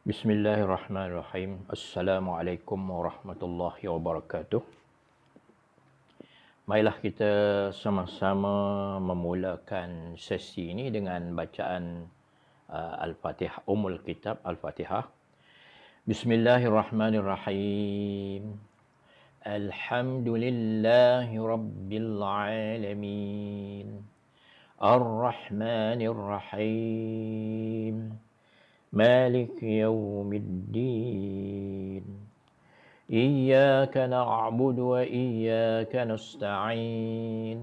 Bismillahirrahmanirrahim. Assalamualaikum warahmatullahi wabarakatuh. Marilah kita sama-sama memulakan sesi ini dengan bacaan Al-Fatihah, Ummul Kitab Al-Fatihah. Bismillahirrahmanirrahim. Alhamdulillahi Rabbil Alamin. Ar-Rahmanir-Rahim. مالك يوم الدين إياك نعبد وإياك نستعين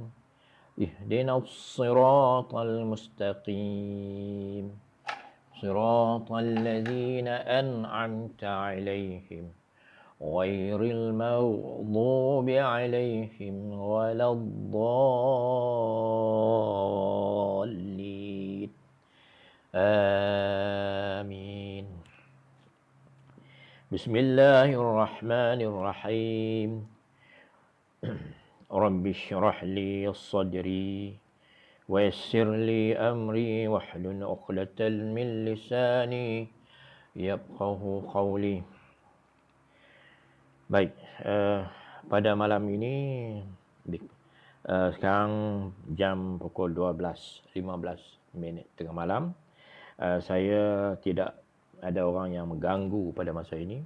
اهدنا الصراط المستقيم صراط الذين أنعمت عليهم غير المغضوب عليهم ولا الضالين آمين. بسم الله الرحمن الرحيم. رب اشرح لي صدري ويسر لي أمري واحلل عقدة من لساني يفقهوا قولي. Baik, pada malam ini sekarang jam pukul 12.15 tengah malam. Saya tidak ada orang yang mengganggu pada masa ini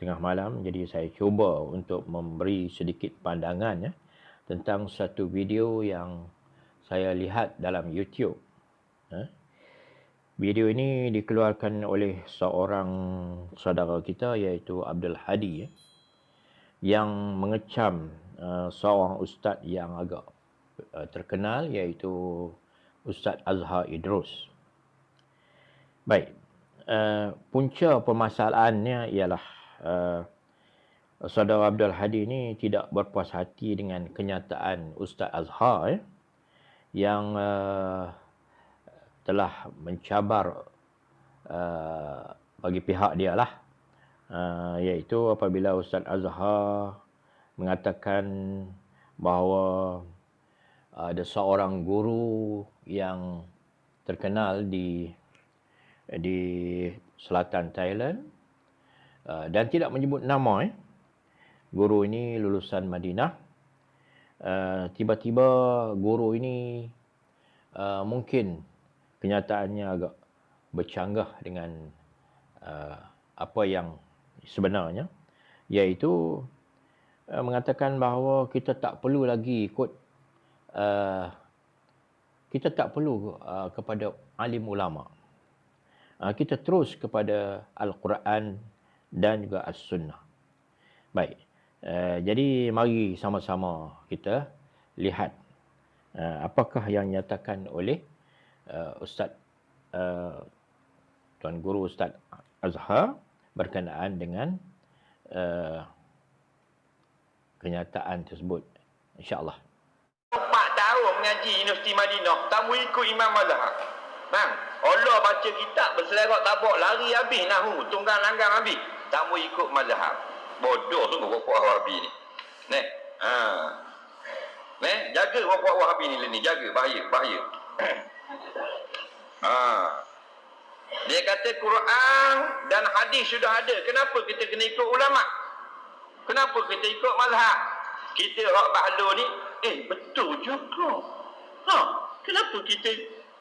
tengah malam, jadi saya cuba untuk memberi sedikit pandangan tentang satu video yang saya lihat dalam YouTube. Video ini dikeluarkan oleh seorang saudara kita iaitu Abdul Hadi yang mengecam seorang ustaz yang agak terkenal iaitu Ustaz Azhar Idrus. Baik, punca permasalahannya ialah saudara Abdul Hadi ini tidak berpuas hati dengan kenyataan Ustaz Azhar yang telah mencabar bagi pihak dia lah, iaitu apabila Ustaz Azhar mengatakan bahawa ada seorang guru yang terkenal di selatan Thailand dan tidak menyebut nama. Guru ini lulusan Madinah. Tiba-tiba guru ini mungkin kenyataannya agak bercanggah dengan apa yang sebenarnya, iaitu mengatakan bahawa kita tak perlu lagi ikut kita tak perlu kepada alim ulama. Kita terus kepada Al-Quran dan juga As-Sunnah. Baik, jadi mari sama-sama kita lihat apakah yang nyatakan oleh Ustaz Tuan Guru Ustaz Azhar berkenaan dengan kenyataan tersebut, insya-Allah. 4 tahun mengaji Universiti Madinah, tak mau ikut Imam Mazhab. Bang, Allah baca kitab berselerak tabak, lari habis nahu, tunggang langgang habis. Tak mau ikut mazhab. Bodoh sungguh puak-puak Wahabi ni. Jaga puak-puak Wahabi ni, jaga, bahaya. Dia kata Quran dan hadis sudah ada. Kenapa kita kena ikut ulama? Kenapa kita ikut mazhab? Kita Rak Bahlul ni, betul juga. Kenapa kita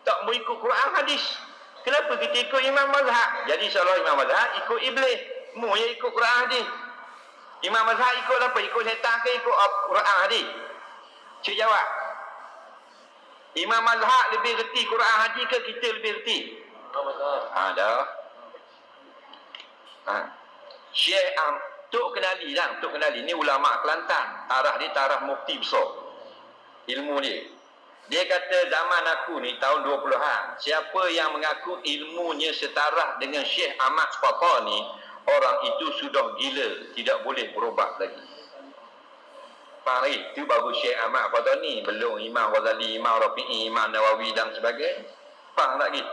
tak mau ikut Quran hadis? Kenapa kita ikut Imam Mazhab? Jadi seolah Imam Mazhab ikut iblis. Mu yang ikut Quran hadis. Imam Mazhab ikut apa? Ikut syaitan ke ikut Quran hadis? Cik jawab. Imam Mazhab lebih reti Quran hadis ke kita lebih reti? Dah. Syekh Tok kenali lah, Tok kenali. Ni ulama Kelantan. Tarah dia tarah mufti besar. Ilmu dia. Dia kata zaman aku ni tahun 20-an, siapa yang mengaku ilmunya setara dengan Syekh Ahmad Fatani, orang itu sudah gila, tidak boleh berobat lagi. Faham lagi? Itu baru Syekh Ahmad Fatani, belum Imam Ghazali, Imam Rafi'i, Imam Nawawi dan sebagainya. Faham lagi?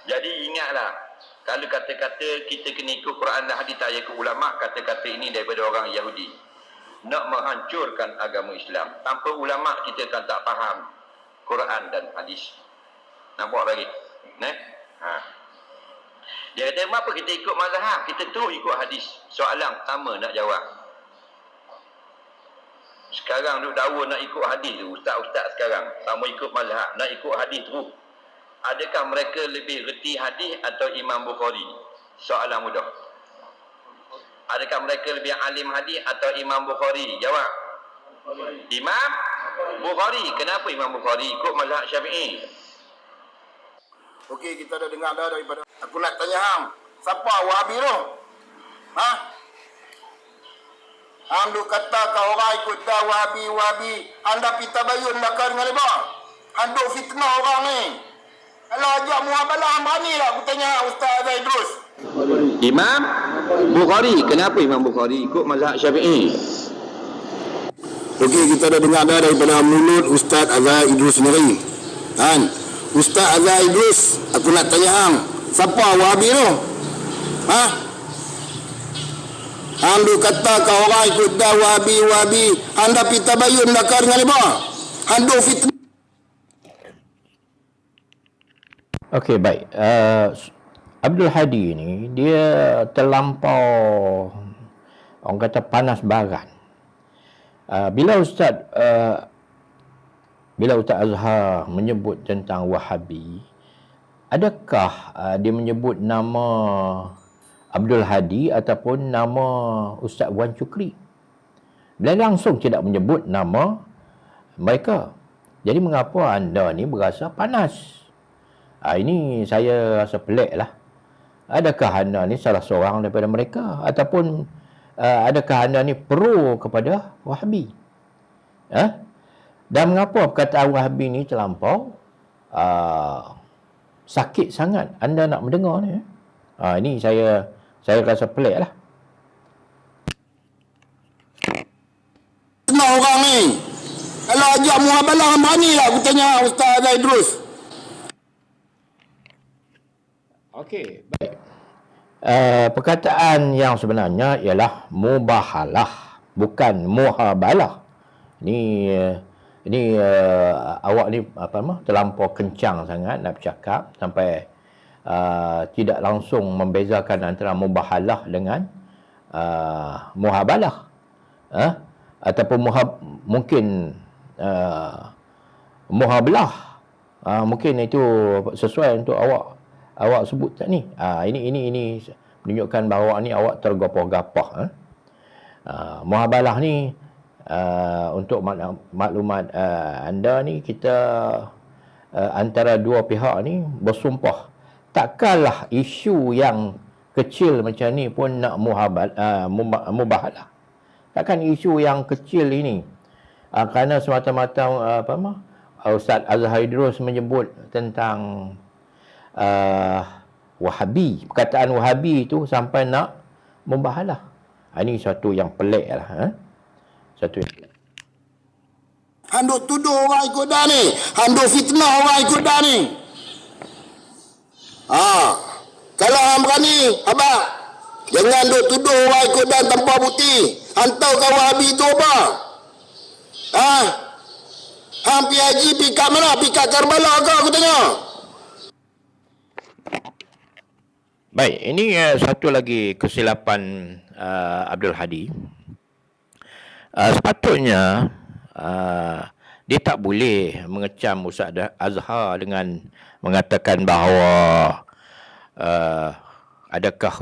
Jadi ingatlah, kalau kata-kata kita kena ikut Quran dan hadis tak ikut ulama, kata-kata ini daripada orang Yahudi. Nak menghancurkan agama Islam. Tanpa ulama kita kan tak faham Quran dan hadis. Nampak lagi? Ha. Dia kata, kenapa kita ikut mazhab? Kita terus ikut hadis. Soalan pertama nak jawab. Sekarang duk dakwa nak ikut hadis tu, ustaz-ustaz sekarang sama ikut mazhab, nak ikut hadis terus. Adakah mereka lebih reti hadis atau Imam Bukhari? Soalan mudah. Adakah mereka lebih alim hadis atau Imam Bukhari? Jawab. Imam Bukhari. Kenapa Imam Bukhari ikut mazhab Syafi'i? Okey, kita dah dengar dah daripada. Aku nak tanya hang, siapa Wahabi tu? Ha? Hang duk kata kau orang ikut dah Wahabi. Anda pita bayun bakar dengan lebar. Hang duk fitnah orang ni. Kalau ajak muabalah, hang berani lah aku tanya Ustaz Azhar Idrus. Imam Bukhari. Kenapa Imam Bukhari ikut mazhab Syafi'i? Okey, kita dah dengar dah daripada mulut Ustaz Azhar Idrus sendiri. Kan? Ustaz Azhar Idrus, aku nak tanya hang, siapa Wahabi tu? Ha? Hang duk kata kau orang ikut dah Wahabi. Anda pita bayun bakar dengan lebar. Hang duk fitnah. Okey, baik. Abdul Hadi ni, dia terlampau, orang kata panas baran. Bila Ustaz Azhar menyebut tentang Wahabi, adakah dia menyebut nama Abdul Hadi ataupun nama Ustaz Wan Chukri? Beliau langsung tidak menyebut nama mereka. Jadi mengapa anda ni berasa panas? Ini saya rasa pelik lah. Adakah anda ni salah seorang daripada mereka? Ataupun adakah anda ni pro kepada Wahabi? Dan mengapa perkataan Wahabi ni terlampau sakit sangat anda nak mendengar ni? Ini saya rasa pelik lah. Fitnah orang ni. Kalau ajak muabalah, hang berani lah aku tanya Ustaz Azhar Idrus. Okey, baik. Perkataan yang sebenarnya ialah mubahalah, bukan muhabalah. Ini awak ni terlampau kencang sangat nak bercakap sampai tidak langsung membezakan antara mubahalah dengan muhabalah. Ataupun mungkin muhabalah. Mungkin itu sesuai untuk awak sebut tak ni. Ini menunjukkan bahawa ni awak tergapah-gapah. Muhabalah ni untuk maklumat anda ni, kita antara dua pihak ni bersumpah takkanlah isu yang kecil macam ni pun nak mubahalah. Takkan isu yang kecil ini kerana semata-mata Ustaz Azhar Idrus menyebut tentang Wahabi, perkataan Wahabi itu sampai nak mubahalah. Ini satu yang pelik lah. Satu yang pelik. Hang duk tuduh orang ikut dah ni. Hang duk fitnah orang ikut dah ni. Kalau hang berani, abang, jangan duk tuduh orang ikut dah tanpa bukti. Hang tahu kau Wahabi tu apa? Hang pergi haji, pergi kat mana? Pergi kat Karbala ke aku tanya? Baik, ini satu lagi kesilapan Abdul Hadi. Sepatutnya dia tak boleh mengecam Ustaz Azhar dengan mengatakan bahawa adakah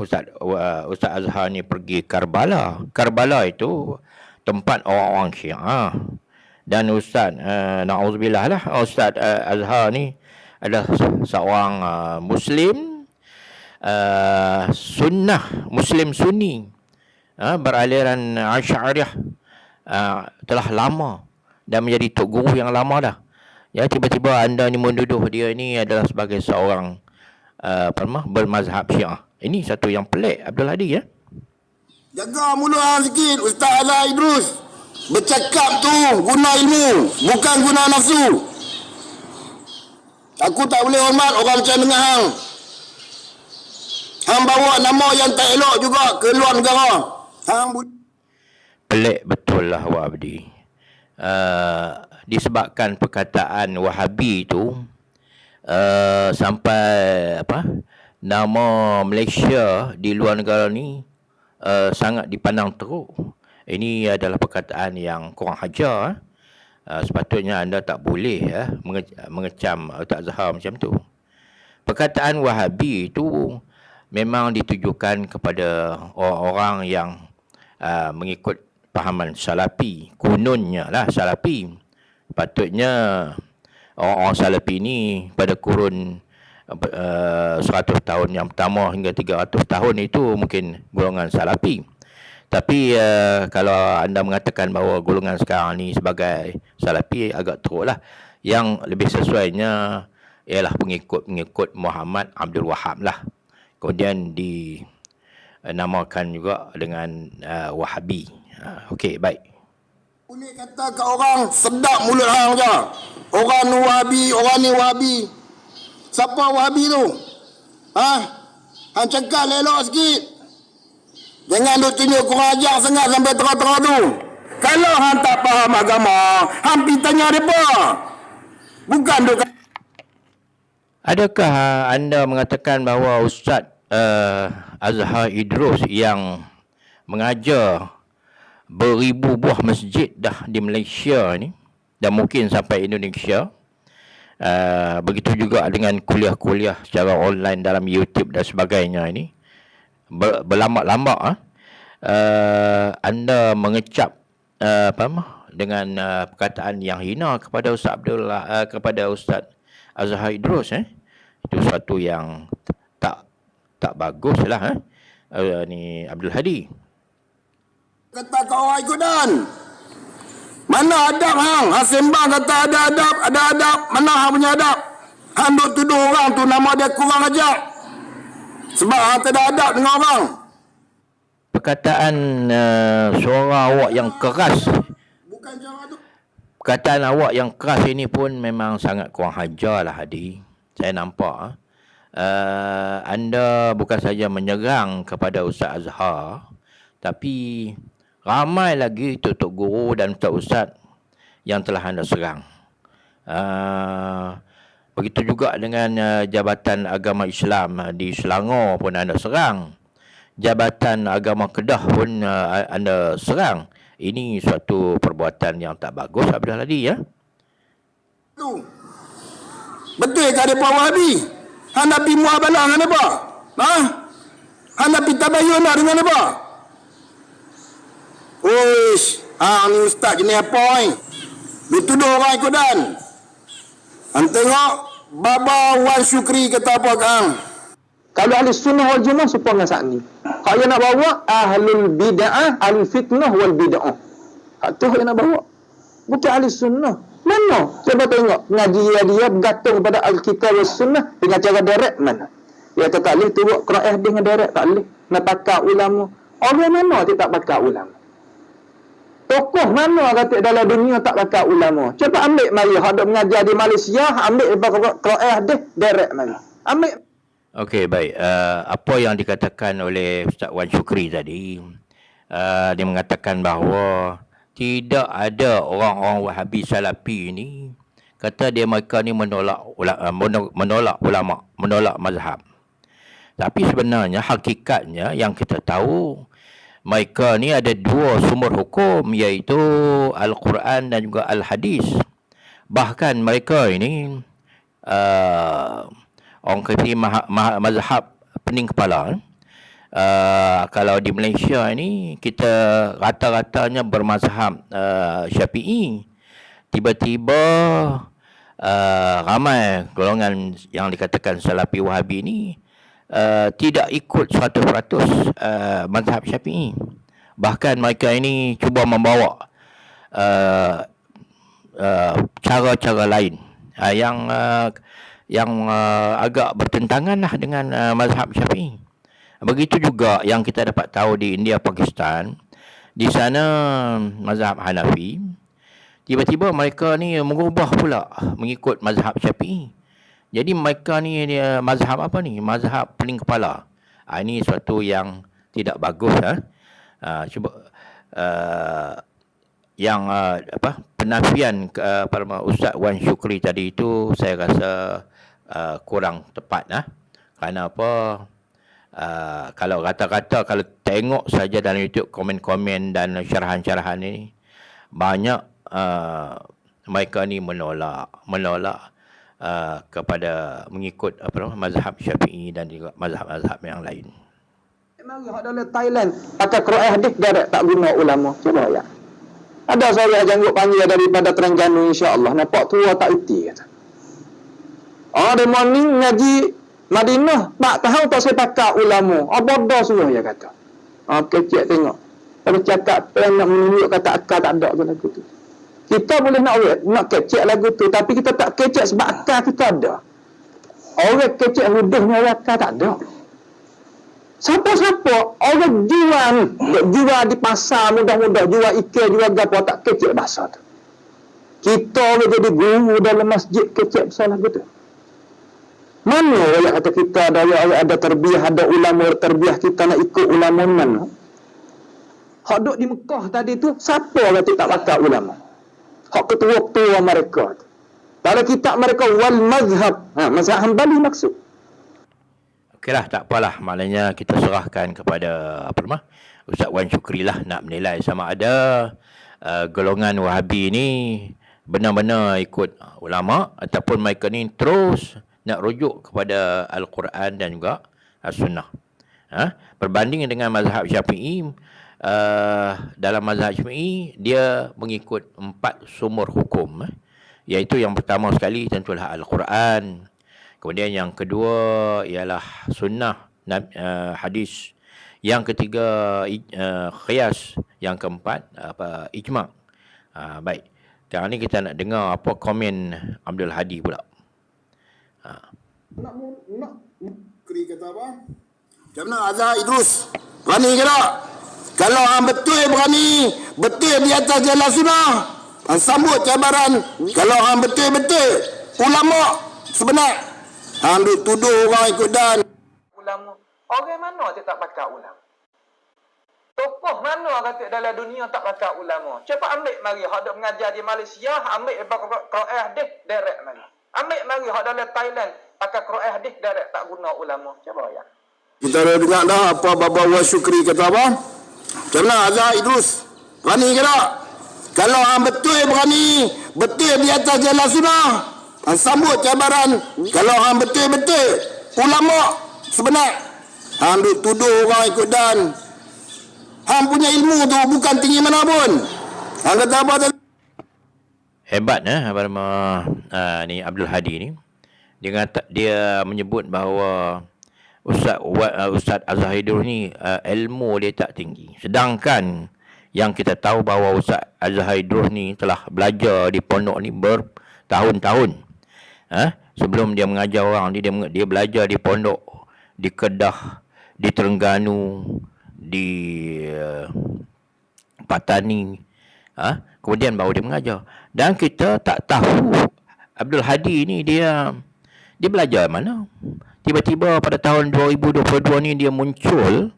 Ustaz Azhar ni pergi Karbala. Karbala itu tempat orang-orang Syiah. Dan Ustaz, na'udzubillah lah, Ustaz Azhar ni adalah seorang Muslim sunnah, Muslim Sunni, beraliran Asy'ariyah, telah lama dan menjadi tok guru yang lama dah. Ya, tiba-tiba anda ni menduduh dia ni adalah sebagai seorang bermazhab Syiah. Ini satu yang pelik, Abdul Hadi, ya. Jaga mulut hang sikit, Ustaz Azhar Idrus. Bercakap tu guna ilmu, bukan guna nafsu. Aku tak boleh hormat orang macam dengan hang. Hang bawa nama yang tak elok juga ke luar negara. Pelik betul lah Wahabi. Disebabkan perkataan Wahabi itu sampai nama Malaysia di luar negara ni sangat dipandang teruk. Ini adalah perkataan yang kurang ajar. Sepatutnya anda tak boleh mengecam Ustaz Zahar macam tu. Perkataan Wahabi itu memang ditujukan kepada orang-orang yang mengikut pahaman Salafi. Kononnya lah Salafi. Patutnya orang-orang Salafi ni pada kurun 100 tahun yang pertama hingga 300 tahun itu mungkin golongan Salafi. Tapi kalau anda mengatakan bahawa golongan sekarang ni sebagai Salafi, agak teruk lah. Yang lebih sesuainya ialah pengikut Muhammad Abdul Wahab lah. Kemudian dinamakan juga dengan Wahabi. Okey, baik. Boleh kata kat orang sedap mulut hang je. Orang ni Wahabi, orang ni Wahabi. Siapa Wahabi tu? Hang cakap elok sikit. Jangan duk tunjuk kurang ajar sangat sampai terang-terang tu. Kalau hang tak faham agama, hang pergi tanya depa. Bukan duk. Adakah anda mengatakan bahawa Ustaz Azhar Idrus yang mengajar beribu buah masjid dah di Malaysia ni dan mungkin sampai Indonesia, begitu juga dengan kuliah-kuliah secara online dalam YouTube dan sebagainya ini, berlambak-lambak anda mengecap dengan perkataan yang hina kepada Ustaz Azhar Idrus, itu suatu yang tak bagus lah. Ni Abdul Hadi Kata kau orang ikut dan. Mana adab hang? Hang sembang kata ada adab. Mana hang punya adab? Hang duk tuduh orang tu nama dia kurang ajar. Sebab hang tak ada adab dengan orang. Perkataan suara awak yang keras, Bukan cara tu. perkataan awak yang keras ini pun memang sangat kurang ajar lah, Hadi. Saya nampak anda bukan saja menyerang kepada Ustaz Azhar, tapi ramai lagi tutup guru dan ustaz-ustaz yang telah anda serang. Begitu juga dengan Jabatan Agama Islam di Selangor pun anda serang. Jabatan Agama Kedah pun anda serang. Ini suatu perbuatan yang tak bagus, Abdul Hadi, ya. Tu. Betul ke depa Wahabi? Hang nak pergi muabalah dengan depa? Hang nak pergi tabayun nak dengan depa? Uish, ni ustaz jenis apa ni? Dituduh orang ikut dan. Hang tengok Baba Wan Syukri kata apa kang? Kalau ahli sunnah wal jamaah supaya dengan saat ni. Hak yang nak bawa ahlul bid'ah, ahlul fitnah wal bid'ah. Hak tu yang nak bawa. Bukan ahli sunnah. Mana? Cuba tengok ngaji dia bergantung pada Alkitab dan Sunnah dengan cara direct mana? Dia kata tak boleh turut Quran dengan direct, tak boleh. Nak pakar ulama. Orang mana tak pakar ulama? Tokoh mana kata dalam dunia tak pakar ulama? Cuba ambil mari hak dok mengajar di Malaysia, ambil daripada Quran dia direct mari. Ambil. Okey, baik. Apa yang dikatakan oleh Ustaz Wan Syukri tadi, dia mengatakan bahawa tidak ada orang-orang Wahabi Salafi ni kata mereka ni menolak ulama, menolak mazhab. Tapi sebenarnya hakikatnya yang kita tahu, mereka ni ada dua sumber hukum, iaitu Al-Quran dan juga Al-Hadis. Bahkan mereka ini orang kata mazhab pening kepala. Kalau di Malaysia ini kita rata-ratanya bermazhab Syafi'i. Tiba-tiba ramai golongan yang dikatakan Salafi Wahabi ini tidak ikut 100% mazhab Syafi'i. Bahkan mereka ini cuba membawa cara-cara lain yang agak bertentangan lah dengan mazhab Syafi'i. Begitu juga yang kita dapat tahu di India, Pakistan. Di sana mazhab Hanafi. Tiba-tiba mereka ni mengubah pula mengikut mazhab Syafi'i. Jadi mereka ni mazhab apa ni? Mazhab pening kepala. Ini suatu yang tidak bagus. Cuba penafian kepada Ustaz Wan Syukri tadi itu saya rasa kurang tepat. Kerana apa? Kalau kata-kata, kalau tengok saja dalam YouTube komen-komen dan syarahan-syarahan ini, banyak mereka ni menolak kepada mengikut mazhab Syafi'i dan juga mazhab-mazhab yang lain. Mari hak dalam Thailand pakai Quran hadis direct tak guna ulama. Cuba ya. Ada seorang janggut panggil daripada Terengganu, insya-Allah nampak tua tak reti kata. Ada morning ngaji Madinah, tak tahu tak saya pakai ulama. Bodoh semua ya kata. Kecek tengok. Kalau cakap nak menunjuk kata akal tak ada tu lagu tu. Kita boleh nak kecek lagu tu, tapi kita tak kecek sebab akal kita ada. Orang kecek hudahnya orang akal tak ada. Siapa-siapa orang jual di pasar mudah-mudah, jual ikan, jual gapo tak kecek bahasa tu. Kita orang jadi guru dalam masjid kecek pasal lagu tu. Mana orang kata kita ada terbiah, ada ulama terbiah, kita nak ikut ulama mana? Hak duduk di Mekah tadi tu, siapa kata tak pakai ulama? Hak ketua-ketua mereka tu. Kalau kitab mereka wal mazhab, mazhab Hambali maksud. Okeylah, tak apalah. Maknanya kita serahkan kepada Ustaz Wan Syukri lah nak menilai sama ada golongan Wahabi ni benar-benar ikut ulama ataupun mereka ni terus nak rujuk kepada Al-Quran dan juga As-Sunnah. Berbanding dengan mazhab Syafi'i, dalam mazhab Syafi'i dia mengikut 4 sumber hukum, iaitu yang pertama sekali tentulah Al-Quran, kemudian yang kedua ialah sunnah, hadis, yang ketiga qiyas, yang keempat ijma'. Baik, sekarang ni kita nak dengar apa komen Abdul Hadi pula. Keri kata apa? Macam mana Azhar Idrus? Berani ke tak? Kalau hang betul berani, betul di atas jalan sunnah, hang sambut cabaran. Kalau hang betul-betul ulama sebenar, hang duk tuduh orang ikut dan Ulama. Orang mana tak pakai ulama? Tokoh mana kata dalam dunia tak pakai ulama? Cepat ambil mari hak duk mengajar di Malaysia, ambil Quran hadis direct mari. Ambil mari hak dalam Thailand pakai Quran hadis direct tak guna ulama. Cuba ya. kita dah dengar dah apa Baba Wan Syukri kata apa? Macam mana Azhar Idrus? Berani ke tak? Kalau hang betul berani, betul di atas jalan sunnah, hang sambut cabaran. Kalau hang betul-betul ulama sebenar, hang duk tuduh orang ikut dan hang punya ilmu tu bukan tinggi mana pun. Hang kata apa tadi? Hebat ni Abdul Hadi ni. Dia menyebut bahawa Ustaz Azhar Idrus ni ilmu dia tak tinggi. Sedangkan yang kita tahu bahawa Ustaz Azhar Idrus ni telah belajar di pondok ni bertahun-tahun. Sebelum dia mengajar orang ni, dia belajar di pondok di Kedah, di Terengganu, di Patani. Kemudian baru dia mengajar. Dan kita tak tahu Abdul Hadi ni dia belajar mana. Tiba-tiba pada tahun 2022 ni dia muncul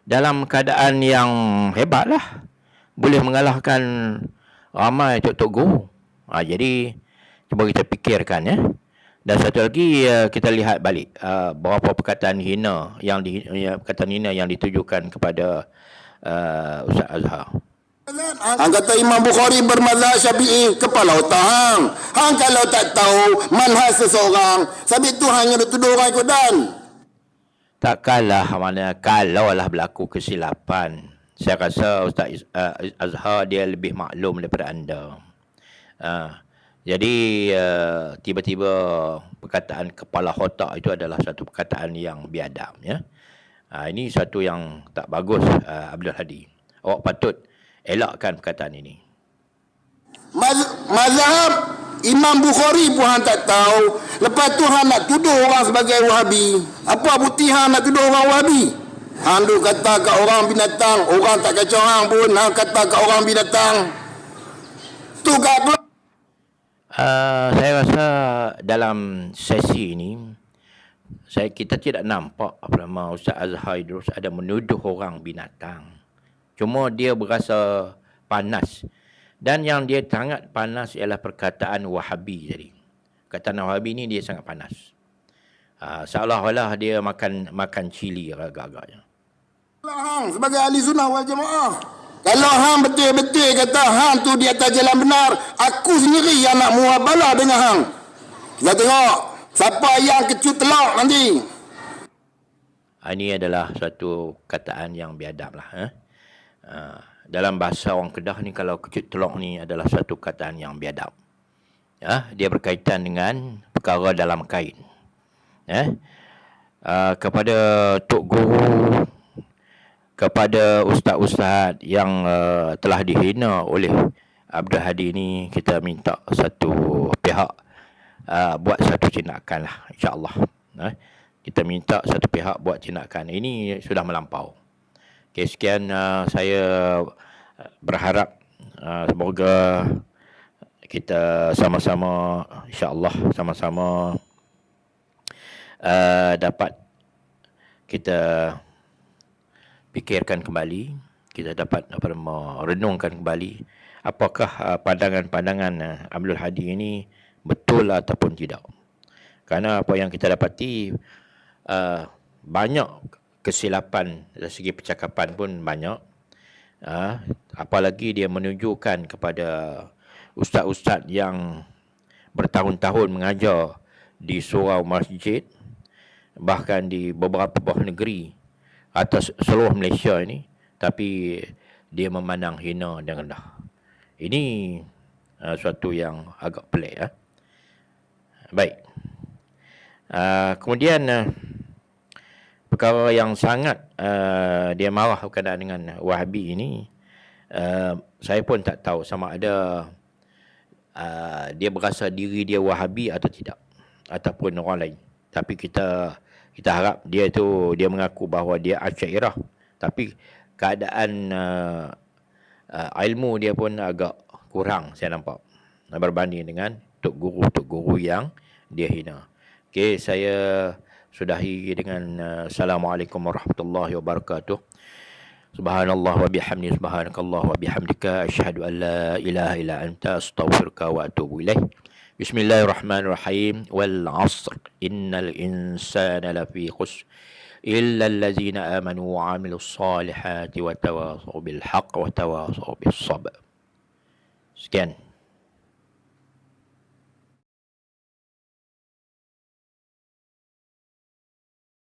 dalam keadaan yang hebat lah. Boleh mengalahkan ramai tok-tok guru. Jadi cuba kita fikirkan ya. Dan satu lagi kita lihat balik berapa perkataan hina yang ditujukan kepada Ustaz Azhar. Hang kata Imam Bukhari bermazhab Syafi'i, kepala otak hang. Hang kalau tak tahu manhaj seseorang, sabit tu hang yang tuduh orang ikut dan. Takkanlah kalaulah berlaku kesilapan. Saya rasa Ustaz Azhar dia lebih maklum daripada anda. Jadi tiba-tiba perkataan kepala otak itu adalah satu perkataan yang biadab ya. Ini satu yang tak bagus Abdul Hadi. Awak patut elakkan perkataan ini. Mazhab Imam Bukhari pun hang tak tahu. Lepas tu hang nak tuduh orang sebagai Wahabi. Apa bukti hang nak tuduh orang Wahabi? Hang duk kata kat orang binatang, orang tak kacau hang pun hang kata kat orang binatang. Tu kat saya rasa dalam sesi ini kita tidak nampak Ustaz Azhar Idrus ada menuduh orang binatang. Cuma dia berasa panas. Dan yang dia sangat panas ialah perkataan Wahabi tadi. Perkataan Wahabi ni dia sangat panas. Seolah-olah dia makan cili agak-agaknya. Kalau hang sebagai ahli sunnah wal jamaah, kalau hang betul-betul kata hang tu di atas jalan benar, aku sendiri yang nak muabalah dengan hang. Kita tengok siapa yang kecut telak nanti. Ini adalah satu kataan yang biadab lah. Dalam bahasa orang Kedah ni, kalau kecut telok ni adalah satu kataan yang biadab. Dia berkaitan dengan perkara dalam kain. Kepada Tok Guru, kepada ustaz-ustaz yang telah dihina oleh Abdul Hadi ni, kita minta satu pihak buat satu tindakan lah, insya-Allah. Kita minta satu pihak buat tindakan. Ini sudah melampau. Okay, sekian, saya berharap semoga kita sama-sama, insya-Allah sama-sama dapat kita fikirkan kembali, kita dapat merenungkan kembali apakah pandangan-pandangan Abdul Hadi ini betul ataupun tidak. Kerana apa yang kita dapati, banyak kesilapan dari segi percakapan pun banyak. Apalagi dia menunjukkan kepada ustaz-ustaz yang bertahun-tahun mengajar di surau masjid, bahkan di beberapa buah negeri atas seluruh Malaysia ini, tapi dia memandang hina dan rendah. Ini suatu yang agak pelik. Baik. Kemudian perkara yang sangat dia marah berkaitan dengan Wahabi ini, saya pun tak tahu sama ada dia berasa diri dia Wahabi atau tidak, ataupun orang lain. Tapi kita harap dia mengaku bahawa dia Asy'ariyah, tapi keadaan ilmu dia pun agak kurang, saya nampak, berbanding dengan tok guru yang dia hina. Okey, saya sudahi dengan Assalamualaikum warahmatullahi wabarakatuh. Subhanallah wa bihamdi, subhanakallah wa bihamdika, asyhadu an la ilaha illa anta, astaghfiruka wa atubu ilaih. Bismillahirrahmanirrahim. Wal 'asr innal insana lafi khusr illa allazina amanu wa 'amilus solihati wa tawasaw bil haqq wa tawasaw bis sabr. Sekian.